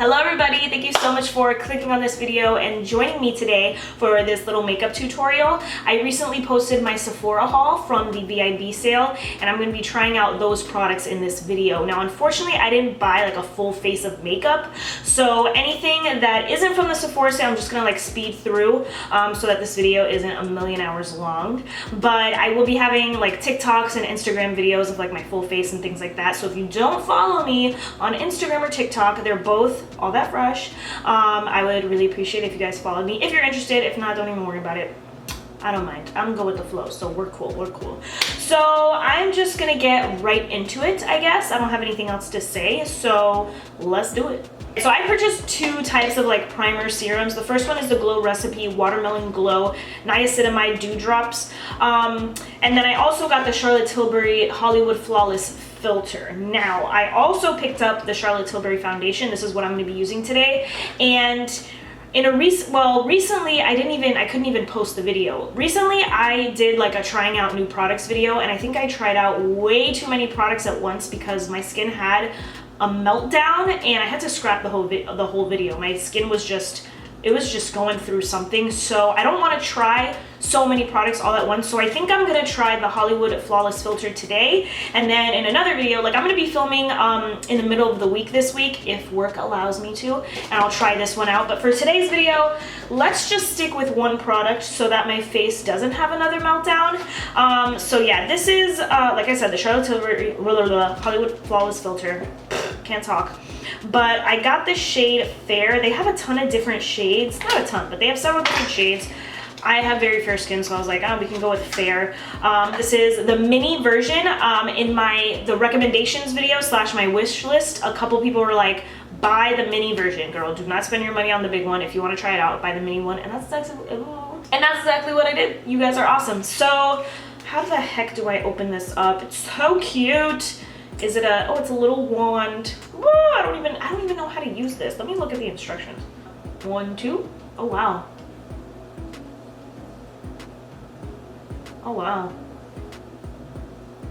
Hello everybody, thank you so much for clicking on this video and joining me today for this little makeup tutorial. I recently posted my Sephora haul from the VIB sale and I'm going to be trying out those products in this video. Now unfortunately I didn't buy like a full face of makeup, so anything that isn't from the Sephora sale I'm just going to like speed through so that this video isn't a million hours long. But I will be having like TikToks and Instagram videos of like my full face and things like that, so if you don't follow me on Instagram or TikTok, they're both all that fresh. I would really appreciate it if you guys followed me. If you're interested, if not, don't even worry about it. I don't mind. I'm gonna go with the flow, so we're cool, we're cool. So I'm just gonna get right into it, I guess. I don't have anything else to say, so let's do it. So I purchased two types of like primer serums. The first one is the Glow Recipe Watermelon Glow Niacinamide Dewdrops. And then I also got the Charlotte Tilbury Hollywood Flawless Filter. Now, I also picked up the Charlotte Tilbury foundation. This is what I'm going to be using today. And in a recently I couldn't even post the video. Recently I did like a trying out new products video, and I think I tried out way too many products at once because my skin had a meltdown and I had to scrap the whole video. My skin was just going through something, so I don't want to try so many products all at once. So I think I'm gonna try the Hollywood Flawless Filter today, and then in another video, like I'm gonna be filming in the middle of the week this week if work allows me to, and I'll try this one out. But for today's video, let's just stick with one product so that my face doesn't have another meltdown. So yeah, this is like I said, the Charlotte Tilbury Hollywood Flawless Filter. Can't talk. But I got the shade Fair. They have a ton of different shades. Not a ton, but they have several different shades. I have very fair skin, so I was like, oh, we can go with Fair. This is the mini version. In the recommendations video / my wish list, a couple people were like, buy the mini version, girl. Do not spend your money on the big one. If you want to try it out, buy the mini one. And that's exactly what I did. You guys are awesome. So how the heck do I open this up? It's so cute. Is it a, oh, it's a little wand. Whoa, I don't even know how to use this. Let me look at the instructions. 1, 2. Oh, wow. Oh, wow.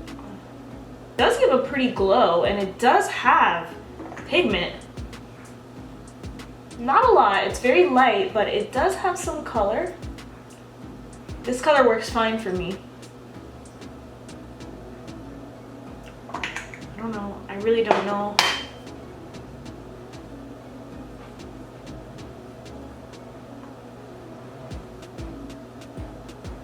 It does give a pretty glow, and it does have pigment. Not a lot, it's very light, but it does have some color. This color works fine for me. I don't know. I really don't know.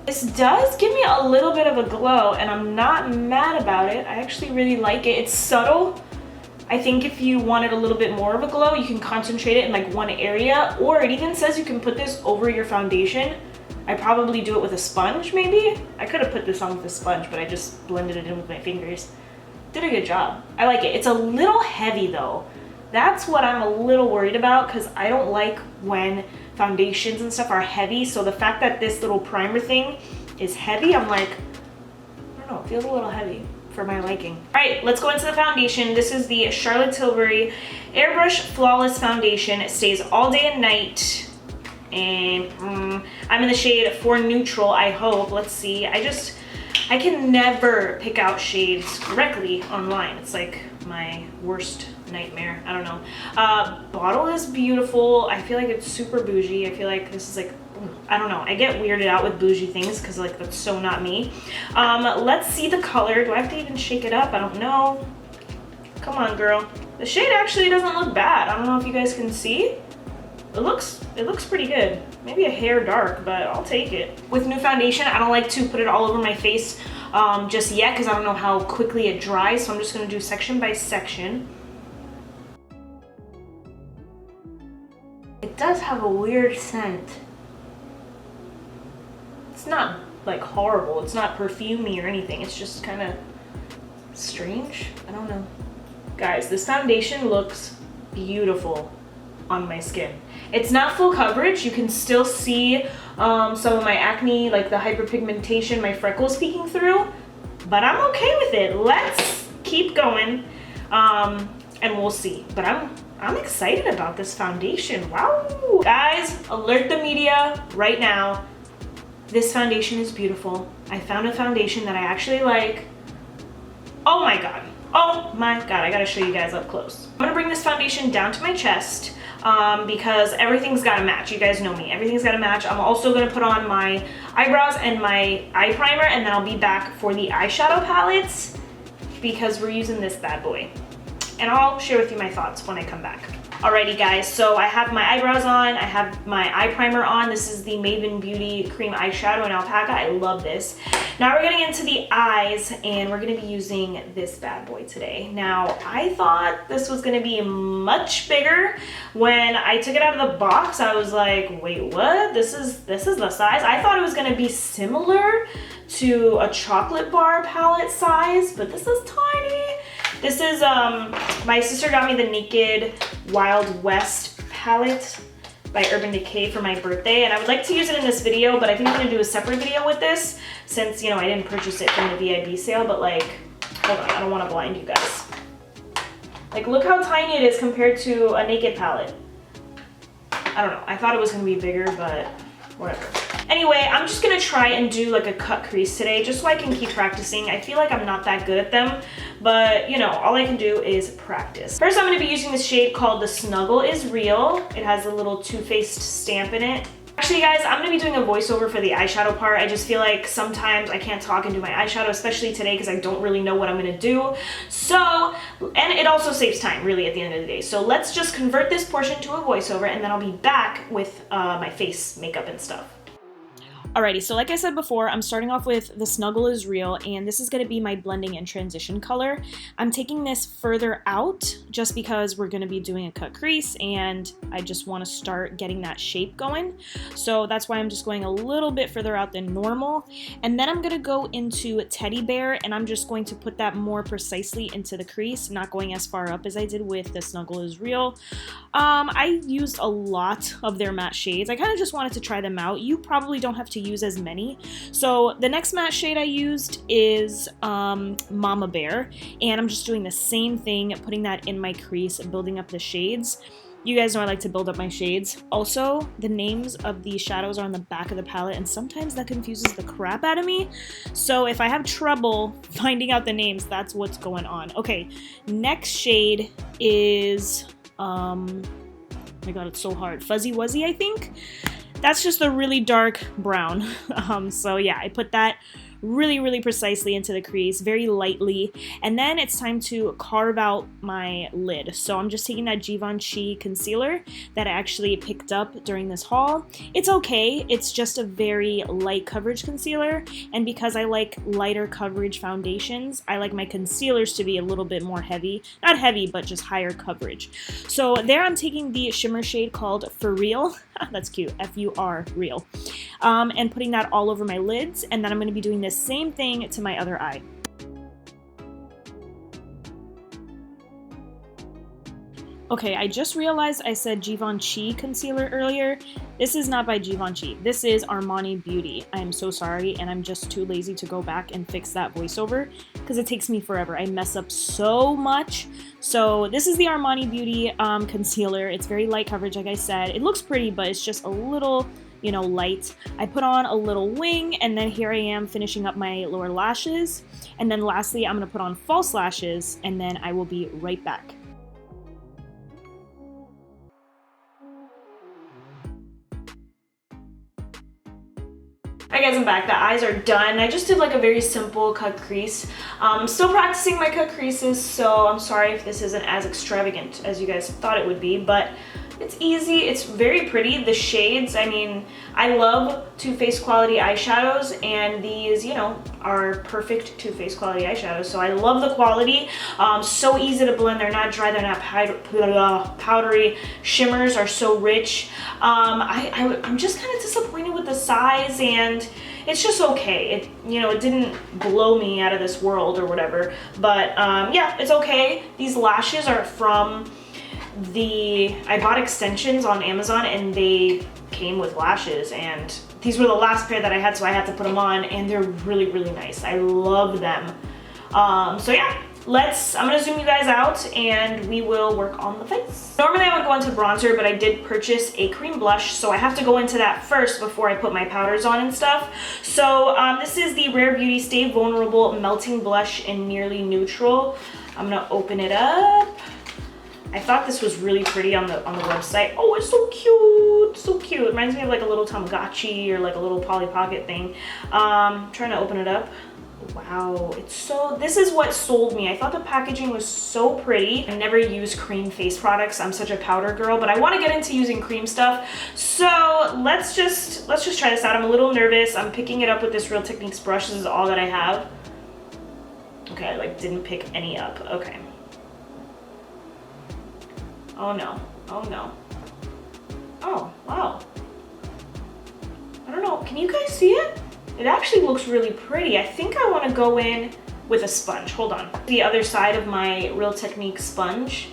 This does give me a little bit of a glow, and I'm not mad about it. I actually really like it. It's subtle. I think if you wanted a little bit more of a glow, you can concentrate it in like one area, or it even says you can put this over your foundation. I probably do it with a sponge, maybe. I could have put this on with a sponge, but I just blended it in with my fingers. Did a good job. I like it. It's a little heavy though. That's what I'm a little worried about, because I don't like when foundations and stuff are heavy. So the fact that this little primer thing is heavy, I'm like, I don't know, it feels a little heavy for my liking. All right, let's go into the foundation. This is the Charlotte Tilbury Airbrush Flawless Foundation. It stays all day and night. And I'm in the shade 4 Neutral, I hope. Let's see. I can never pick out shades correctly online. It's like my worst nightmare. I don't know. Bottle is beautiful. I feel like it's super bougie. I feel like this is like, I don't know. I get weirded out with bougie things because like that's so not me. Let's see the color. Do I have to even shake it up? I don't know. Come on, girl. The shade actually doesn't look bad. I don't know if you guys can see. It looks pretty good. Maybe a hair dark, but I'll take it. With new foundation, I don't like to put it all over my face just yet because I don't know how quickly it dries, so I'm just gonna do section by section. It does have a weird scent. It's not like horrible. It's not perfumey or anything. It's just kind of strange. I don't know. Guys, this foundation looks beautiful on my skin. It's not full coverage. You can still see some of my acne, like the hyperpigmentation, my freckles peeking through, but I'm okay with it. Let's keep going and we'll see. But I'm excited about this foundation. Wow. Guys, alert the media right now. This foundation is beautiful. I found a foundation that I actually like. Oh my God. Oh my God, I gotta show you guys up close. I'm gonna bring this foundation down to my chest. because everything's gotta match. You guys know me, everything's gotta match. I'm also gonna put on my eyebrows and my eye primer, and then I'll be back for the eyeshadow palettes because we're using this bad boy. And I'll share with you my thoughts when I come back. Alrighty guys, so I have my eyebrows on, I have my eye primer on. This is the Maven Beauty Cream Eyeshadow in Alpaca. I love this. Now we're getting into the eyes, and we're gonna be using this bad boy today. Now, I thought this was gonna be much bigger. When I took it out of the box, I was like, wait, what? This is the size? I thought it was gonna be similar to a chocolate bar palette size, but this is tiny. This is, my sister got me the Naked Wild West palette by Urban Decay for my birthday, and I would like to use it in this video, but I think I'm gonna do a separate video with this since, you know, I didn't purchase it from the VIB sale, but like, hold on, I don't wanna blind you guys. Like, look how tiny it is compared to a Naked palette. I don't know, I thought it was gonna be bigger, but whatever. Anyway, I'm just gonna try and do like a cut crease today just so I can keep practicing. I feel like I'm not that good at them, but you know, all I can do is practice. First, I'm gonna be using this shade called The Snuggle Is Real. It has a little Too-Faced stamp in it. Actually guys, I'm gonna be doing a voiceover for the eyeshadow part. I just feel like sometimes I can't talk and do my eyeshadow, especially today because I don't really know what I'm gonna do. So, and it also saves time really at the end of the day. So let's just convert this portion to a voiceover, and then I'll be back with my face makeup and stuff. Alrighty, so like I said before, I'm starting off with The Snuggle Is Real, and this is going to be my blending and transition color. I'm taking this further out just because we're going to be doing a cut crease, and I just want to start getting that shape going. So that's why I'm just going a little bit further out than normal. And then I'm going to go into Teddy Bear, and I'm just going to put that more precisely into the crease, not going as far up as I did with The Snuggle Is Real. I used a lot of their matte shades. I kind of just wanted to try them out. You probably don't have to use as many. So the next matte shade I used is Mama Bear, and I'm just doing the same thing, putting that in my crease, building up the shades. You guys know I like to build up my shades. Also, the names of the shadows are on the back of the palette, and sometimes that confuses the crap out of me. So if I have trouble finding out the names, that's what's going on. Okay, next shade is oh my god, it's so hard. Fuzzy Wuzzy, I think. That's just a really dark brown. So yeah, I put that really precisely into the crease, very lightly. And then it's time to carve out my lid. So I'm just taking that Givenchy concealer that I actually picked up during this haul. It's okay, it's just a very light coverage concealer. And because I like lighter coverage foundations, I like my concealers to be a little bit more heavy. Not heavy, but just higher coverage. So there I'm taking the shimmer shade called For Real. That's cute, F-U-R, real. And putting that all over my lids. And then I'm gonna be doing the same thing to my other eye. Okay, I just realized I said Givenchy concealer earlier. This is not by Givenchy. This is Armani Beauty. I am so sorry, and I'm just too lazy to go back and fix that voiceover because it takes me forever. I mess up so much. So this is the Armani Beauty concealer. It's very light coverage, like I said. It looks pretty, but it's just a little, you know, light. I put on a little wing, and then here I am finishing up my lower lashes. And then lastly, I'm gonna put on false lashes, and then I will be right back. Alright guys, I'm back. The eyes are done. I just did like a very simple cut crease. I'm still practicing my cut creases, so I'm sorry if this isn't as extravagant as you guys thought it would be, but it's easy, it's very pretty. The shades, I mean, I love Too Faced quality eyeshadows, and these, you know, are perfect Too Faced quality eyeshadows. So I love the quality. So easy to blend. They're not dry, they're not powdery. Shimmers are so rich. I'm just kind of disappointed with the size, and it's just okay. It, you know, it didn't blow me out of this world or whatever, but yeah, it's okay. These lashes are from I bought extensions on Amazon, and they came with lashes, and these were the last pair that I had, so I had to put them on, and they're really nice. I love them. So yeah, I'm gonna zoom you guys out, and we will work on the face. Normally I would go into bronzer, but I did purchase a cream blush, so I have to go into that first before I put my powders on and stuff. So this is the Rare Beauty Stay Vulnerable Melting Blush in Nearly Neutral. I'm gonna open it up. I thought this was really pretty on the website. Oh, it's so cute, so cute. It reminds me of like a little Tamagotchi or like a little Polly Pocket thing. Trying to open it up. Wow, this is what sold me. I thought the packaging was so pretty. I never use cream face products. I'm such a powder girl, but I want to get into using cream stuff. So let's just try this out. I'm a little nervous. I'm picking it up with this Real Techniques brush. This is all that I have. Okay, I like didn't pick any up. Okay. Oh no, oh no. Oh, wow. I don't know, can you guys see it? It actually looks really pretty. I think I want to go in with a sponge. Hold on. The other side of my Real Techniques sponge.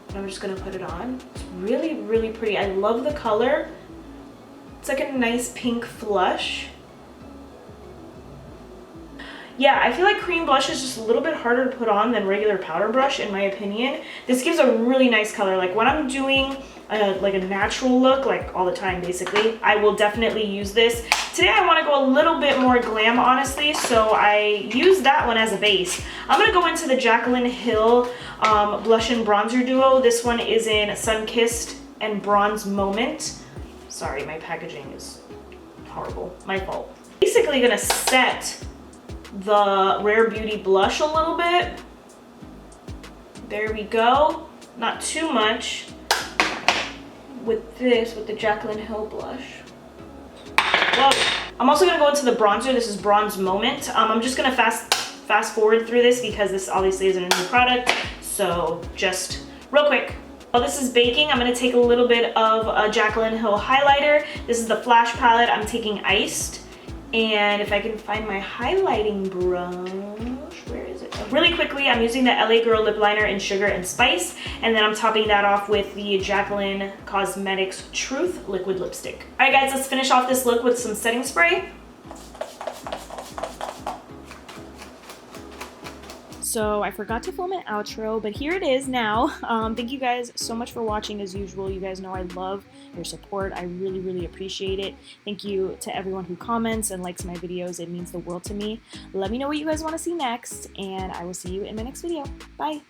And I'm just gonna put it on. It's really, really pretty. I love the color. It's like a nice pink flush. Yeah, I feel like cream blush is just a little bit harder to put on than regular powder brush, in my opinion. This gives a really nice color. Like when I'm doing like a natural look, like all the time basically, I will definitely use this. Today I want to go a little bit more glam, honestly, so I use that one as a base. I'm going to go into the Jaclyn Hill Blush and Bronzer Duo. This one is in Sun Kissed and Bronze Moment. Sorry, my packaging is horrible. My fault. Basically going to set the Rare Beauty blush a little bit. There we go. Not too much with the Jaclyn Hill blush. Well, I'm also gonna go into the bronzer. This is Bronze Moment. I'm just gonna fast forward through this because this obviously isn't a new product. So just real quick. While this is baking, I'm gonna take a little bit of a Jaclyn Hill highlighter. This is the Flash palette. I'm taking Iced. And if I can find my highlighting brush, where is it? Really quickly, I'm using the LA Girl lip liner in Sugar and Spice, and then I'm topping that off with the Jaclyn Cosmetics Truth liquid lipstick. All right, guys, let's finish off this look with some setting spray. So I forgot to film an outro, but here it is now. Thank you guys so much for watching as usual. You guys know I love your support. I really, really appreciate it. Thank you to everyone who comments and likes my videos. It means the world to me. Let me know what you guys want to see next, and I will see you in my next video. Bye.